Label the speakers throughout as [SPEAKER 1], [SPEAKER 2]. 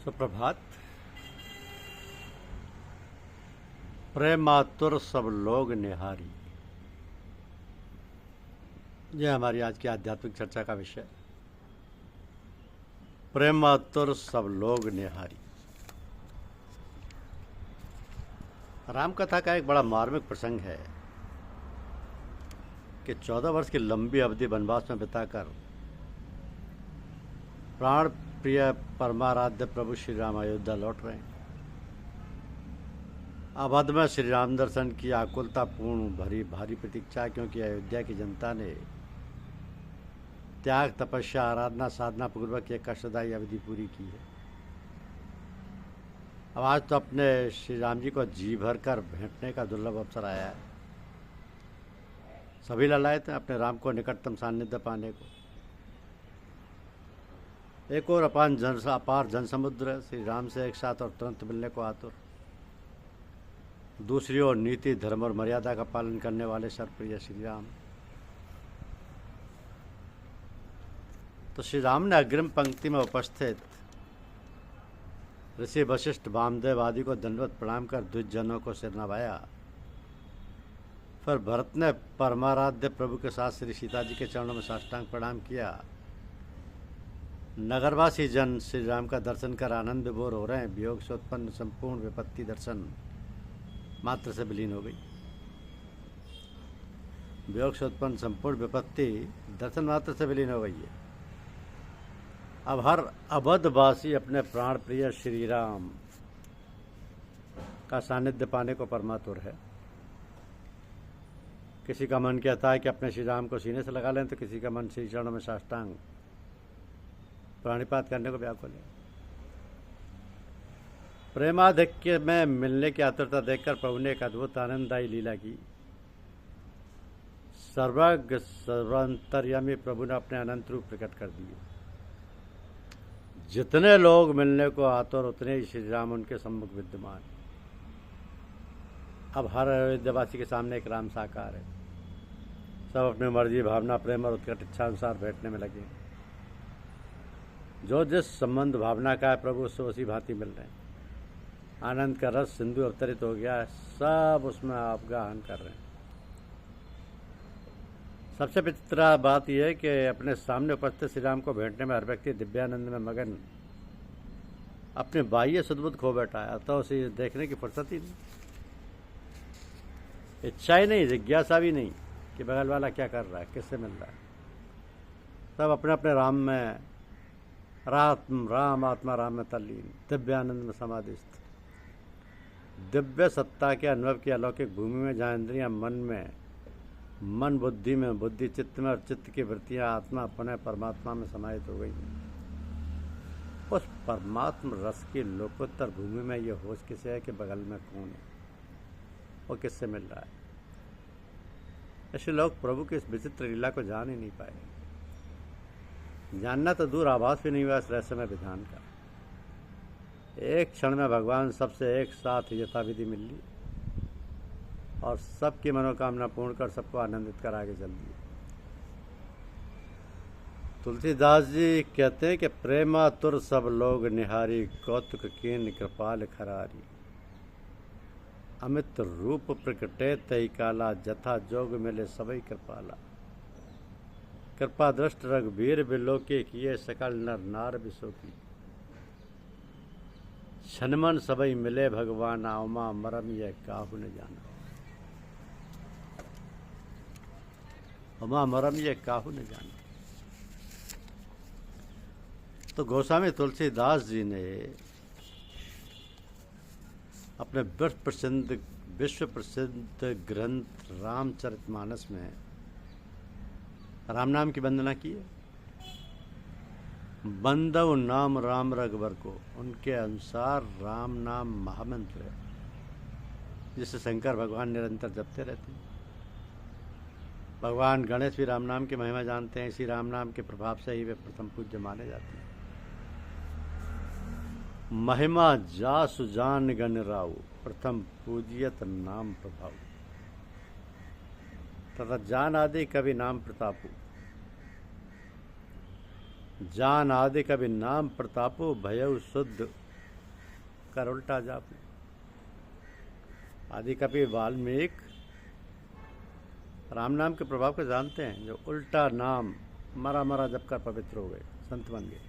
[SPEAKER 1] सुप्रभात। प्रेमातुर सब लोग निहारी, यह हमारी आज की आध्यात्मिक चर्चा का विषय। प्रेमातुर सब लोग निहारी। राम कथा का एक बड़ा मार्मिक प्रसंग है कि 14 वर्ष की लंबी अवधि वनवास में बिताकर प्राण प्रिय परमाराध्य प्रभु श्री राम अयोध्या लौट रहे हैं। अवध में श्री राम दर्शन की आकुलतापूर्ण भरी भारी प्रतीक्षा, क्योंकि अयोध्या की जनता ने त्याग, तपस्या, आराधना, साधना पूर्वक एक कष्टदायी अवधि पूरी की है। अब आज तो अपने श्री राम जी को जी भर कर भेंटने का दुर्लभ अवसर आया है। सभी लालायत हैं अपने राम को निकटतम सान्निध्य पाने को। एक और अपार जन समुद्र श्री राम से एक साथ और तुरंत मिलने को आतुर। दूसरी ओर नीति, धर्म और मर्यादा का पालन करने वाले सर्वप्रिय श्री राम। तो श्री राम ने अग्रिम पंक्ति में उपस्थित ऋषि वशिष्ठ, वामदेव आदि को दंडवत प्रणाम कर द्विजजनों को सिर नवाया। फिर भरत ने परमाराध्य प्रभु के साथ श्री सीता जी के चरणों में साष्टांग प्रणाम किया। नगरवासी जन श्री राम का दर्शन कर आनंद विभोर हो रहे हैं। वियोग से उत्पन्न संपूर्ण विपत्ति दर्शन मात्र से विलीन हो गई। वियोग से उत्पन्न संपूर्ण विपत्ति दर्शन मात्र से विलीन हो गई है। अब हर अवधवासी अपने प्राण प्रिय श्री राम का सानिध्य पाने को परमातुर है। किसी का मन कहता है कि अपने श्री राम को सीने से लगा लें, तो किसी का मन श्री चरणों में साष्टांग प्राणिपात करने को व्याकुल है। प्रेमाधिक्य में मिलने की आतुरता देखकर प्रभु ने एक अद्भुत आनंददायी लीला की। सर्वज्ञ सर्वांतर्यामी प्रभु ने अपने अनंत रूप प्रकट कर दिए। जितने लोग मिलने को आतुर, उतने ही श्री राम उनके सम्मुख विद्यमान। अब हर अयोध्यावासी के सामने एक राम साकार है। सब अपनी मर्जी, भावना, प्रेम और उत्कट इच्छा अनुसार बैठने में लगे। जो जिस संबंध भावना का है प्रभु उससे उसी भांति मिल रहे हैं। आनंद का रस सिंधु अवतरित हो गया है, सब उसमें अवगाहन कर रहे हैं। सबसे विचित्र बात यह है कि अपने सामने उपस्थित श्री राम को भेंटने में हर व्यक्ति दिव्यानंद में मगन अपने बाह्य सद्बुद्ध खो बैठा है। तो उसे देखने की फुर्सत ही नहीं, इच्छा ही नहीं, जिज्ञासा भी नहीं कि बगल वाला क्या कर रहा है, किससे मिल रहा है। सब अपने अपने राम में राम आत्मा राम में तल्लीन, दिव्यानंद में समाधिस्थ। दिव्य सत्ता के अनुभव की अलौकिक भूमि में, जहाँ इंद्रियां मन में, मन बुद्धि में, बुद्धि चित्त में और चित्त की वृत्तियां आत्मा अपने परमात्मा में समाहित हो गई। उस परमात्म रस की लोकोत्तर भूमि में ये होश किसे है कि बगल में कौन है और किससे मिल रहा है। ऐसे लोग प्रभु की इस विचित्र लीला को जान ही नहीं पाए। जानना तो दूर, आभास भी नहीं हुआ इस रहस्यमय विधान का। एक क्षण में भगवान सबसे एक साथ यथाविधि मिल ली और सबकी मनोकामना पूर्ण कर सबको आनंदित कर आगे चल दिए। तुलसीदास जी कहते हैं कि प्रेमातुर सब लोग निहारी, कौतुक कीन कृपाल खरारी। अमित रूप प्रकटे तई काला, जथा जोग मिले सबई कृपाला। कृपा दृष्ट रघुवीर बिलोके, किए सकल नर नार बिसोकी। छनमन सबई मिले भगवान, उमा मरम यह काहू न जाना। उमा मरम यह काहू न जाना। तो गोस्वामी तुलसीदास जी ने अपने विश्व प्रसिद्ध ग्रंथ रामचरितमानस में राम नाम की वंदना की है। बंदव नाम राम रघुवर को, उनके अनुसार राम नाम महामंत्र है, जिसे शंकर भगवान निरंतर जपते रहते हैं। भगवान गणेश भी राम नाम की महिमा जानते हैं। इसी राम नाम के प्रभाव से ही वे प्रथम पूज्य माने जाते हैं। महिमा जासु जान गण राउ, प्रथम पूजियत नाम प्रभाव। तथा जान आदि कभी नाम प्रतापु, जान आदि कभी नाम प्रतापो, भयउ शुद्ध कर उल्टा जाप। आदि कवि वाल्मीकि राम नाम के प्रभाव को जानते हैं, जो उल्टा नाम मरा मरा जप कर पवित्र हो गए, संत बन गए,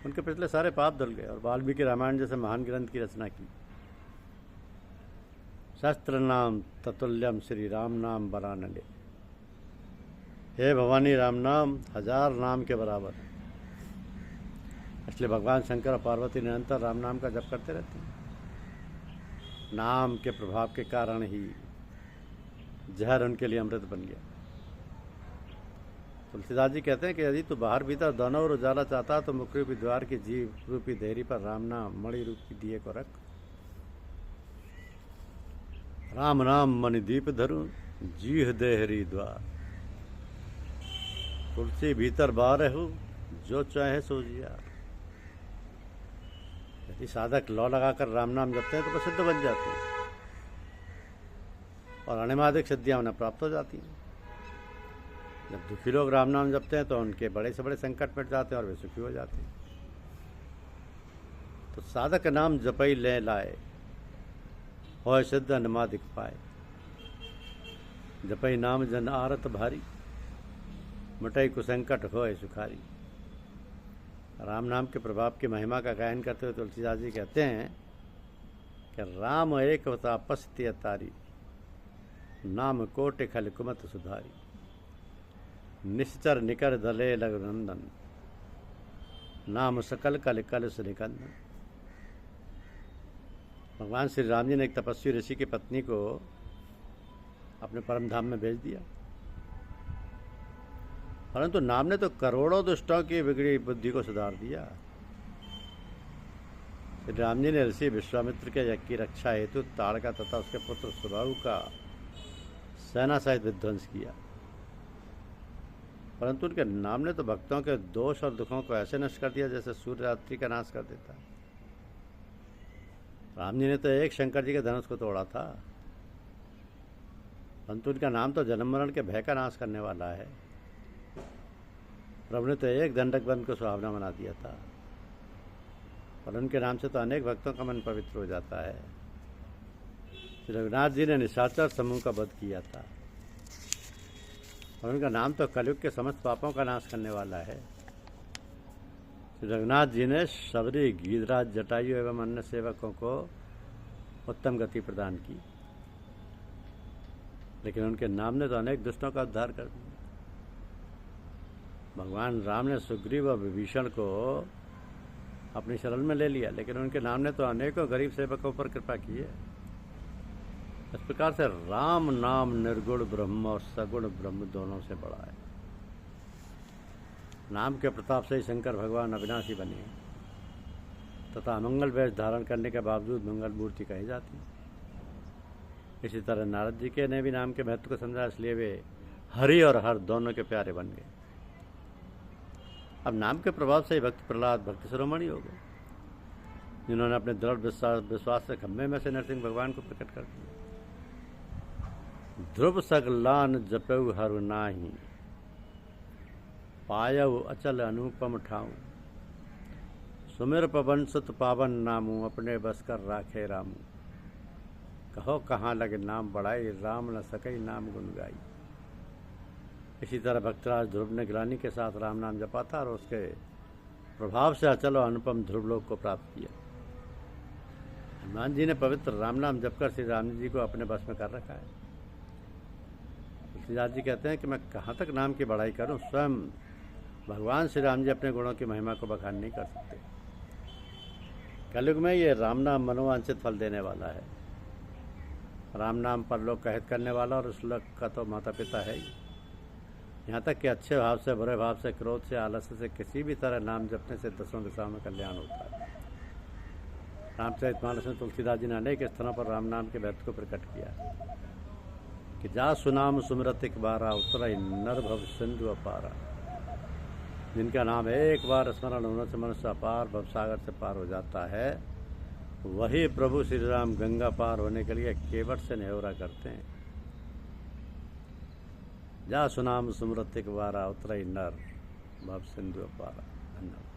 [SPEAKER 1] उनके पिछले सारे पाप धुल गए और वाल्मीकि रामायण जैसे महान ग्रंथ की रचना की। शस्त्र नाम ततुल्यम श्री राम नाम बरानले। हे भवानी, राम नाम 1000 नाम के बराबर है। इसलिए भगवान शंकर और पार्वती निरंतर राम नाम का जप करते रहते हैं। नाम के प्रभाव के कारण ही जहर उनके लिए अमृत बन गया। तुलसीदास जी कहते हैं कि यदि तू बाहर भीतर दोनों ओर उजाला चाहता तो मुख रूपी द्वार की जीव रूपी देहरी पर राम नाम मणि रूप की दिए को रख। राम नाम मणि दीप धरु जीह देहरी द्वार। तुलसी भीतर बाहर हो जो चाहे सो जिया। यदि साधक लौ लगाकर राम नाम जपते हैं तो प्रसिद्ध बन जाते हैं और अनिमादिक सिद्धियां उन्हें प्राप्त हो जाती हैं। जब दुखी लोग राम नाम जपते हैं तो उनके बड़े से बड़े संकट मिट जाते हैं और वे सुखी हो जाते हैं। तो साधक नाम जपई ले लाए, होय सिद्ध अनिमादिक पाए। जपई नाम जन आरत भारी, मिटई कुसंकट होय सुखारी। राम नाम के प्रभाव की महिमा का गायन करते हुए तुलसीदास जी कहते हैं कि राम एक तापस्त्य तारी, नाम कोटि खल कुमत सुधारी। निश्चर निकर दले लग नंदन, नाम सकल कल कल निकंदन। भगवान श्री राम जी ने एक तपस्वी ऋषि की पत्नी को अपने परम धाम में भेज दिया, परंतु नाम ने तो करोड़ों दुष्टों की बिगड़ी बुद्धि को सुधार दिया। श्री राम जी ने ऋषि विश्वामित्र के यज्ञ की रक्षा हेतु ताड़का तथा उसके पुत्र सुबाहु का सेना सहित विध्वंस किया, परंतु उनके नाम ने तो भक्तों के दोष और दुखों को ऐसे नष्ट कर दिया जैसे सूर्य रात्रि का नाश कर देता है। राम जी ने तो एक शंकर जी के धनुष को तोड़ा था, परंतु उनका नाम तो जन्म मरण के भय का नाश करने वाला है। प्रभु ने तो एक दंडक बंद को सुहावना बना दिया था, और उनके नाम से तो अनेक भक्तों का मन पवित्र हो जाता है। श्री रघुनाथ जी ने निशाचर समूह का वध किया था, और उनका नाम तो कलयुग के समस्त पापों का नाश करने वाला है। श्री रघुनाथ जी ने सबरी, गीधराज, जटायु एवं अन्य सेवकों को उत्तम गति प्रदान की, लेकिन उनके नाम ने तो अनेक दुष्टों का उद्धार कर दिया। भगवान राम ने सुग्रीव और विभीषण को अपनी शरण में ले लिया, लेकिन उनके नाम ने तो अनेकों गरीब सेवकों पर कृपा की है। इस प्रकार से राम नाम निर्गुण ब्रह्म और सगुण ब्रह्म दोनों से बड़ा है। नाम के प्रताप से ही शंकर भगवान अविनाशी बने तथा मंगल वेश धारण करने के बावजूद मंगल मूर्ति कही जाती है। इसी तरह नारद जी के ने भी नाम के महत्व को समझा, इसलिए वे हरि और हर दोनों के प्यारे बन गए। अब नाम के प्रभाव से ही भक्त प्रहलाद भक्ति शिरोमणि हो गए, जिन्होंने अपने दृढ़ विश्वास से खम्भे में से नरसिंह भगवान को प्रकट कर दिया। ध्रुव सगलान जपऊ हरु नाही, पायऊ अचल अनुपम ठाऊ। सुमिर पवन सुत पावन नामू, अपने बस कर राखे रामू। कहो कहाँ लगे नाम बढ़ाई, राम न सकई नाम गुण गाई। इसी तरह भक्तराज ध्रुव ने ग्लानि के साथ राम नाम जपा था और उसके प्रभाव से अचल और अनुपम ध्रुवलोक को प्राप्त किया। हनुमान जी ने पवित्र राम नाम जपकर श्री राम जी को अपने बस में कर रखा है। तुलसीदास जी कहते हैं कि मैं कहाँ तक नाम की बढ़ाई करूं, स्वयं भगवान श्री राम जी अपने गुणों की महिमा को बखान नहीं कर सकते। कलयुग में ये राम नाम मनोवांछित फल देने वाला है। राम नाम पर लोग कहत करने वाला और उस लोग का तो माता पिता है ही। यहाँ तक कि अच्छे भाव से, बुरे भाव से, क्रोध से, आलस्य से किसी भी तरह नाम जपने से दसों दिशाओं में कल्याण होता है। रामचरितमानस में तुलसीदास जी ने अनेक स्थानों पर राम नाम के महत्व को प्रकट किया कि जा सुनाम सुमरतिक बारा, उतरई नर भव सिंधु अपारा। जिनका नाम एक बार स्मरण होने से मनुष्य अपार भवसागर से पार हो जाता है, वही प्रभु श्री राम गंगा पार होने के लिए केवट से नेवरा करते हैं। जा सुनाम सुमरतिक बारा, उतरई नर भव सिंधु अपारा। धन्यवाद।